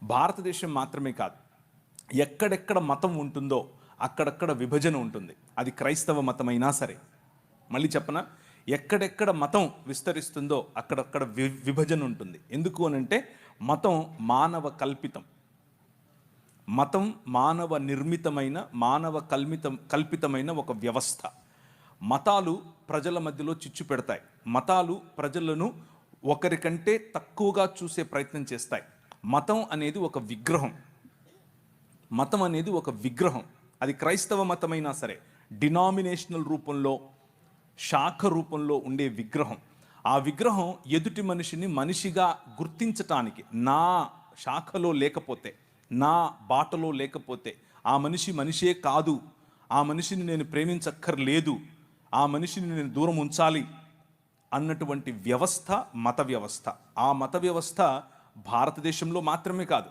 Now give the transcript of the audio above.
భారతదేశం మాత్రమే కాదు, ఎక్కడెక్కడ మతం ఉంటుందో అక్కడక్కడ విభజన ఉంటుంది. అది క్రైస్తవ మతమైనా సరే. మళ్ళీ చెప్పనా, ఎక్కడెక్కడ మతం విస్తరిస్తుందో అక్కడక్కడ విభజన ఉంటుంది. ఎందుకు అనంటే మతం మానవ కల్పితం. మతం మానవ నిర్మితమైన, మానవ కల్పితమైన ఒక వ్యవస్థ. మతాలు ప్రజల మధ్యలో చిచ్చు పెడతాయి. మతాలు ప్రజలను ఒకరికంటే తక్కువగా చూసే ప్రయత్నం చేస్తాయి. మతం అనేది ఒక విగ్రహం. మతం అనేది ఒక విగ్రహం. అది క్రైస్తవ మతమైనా సరే, డినామినేషనల్ రూపంలో, శాఖ రూపంలో ఉండే విగ్రహం. ఆ విగ్రహం ఎదుటి మనిషిని మనిషిగా గుర్తించటానికి, నా శాఖలో లేకపోతే, నా బాటలో లేకపోతే ఆ మనిషి మనిషే కాదు, ఆ మనిషిని నేను ప్రేమించక్కర్లేదు, ఆ మనిషిని నేను దూరం ఉంచాలి అన్నటువంటి వ్యవస్థ మత వ్యవస్థ. ఆ మత వ్యవస్థ భారతదేశంలో మాత్రమే కాదు,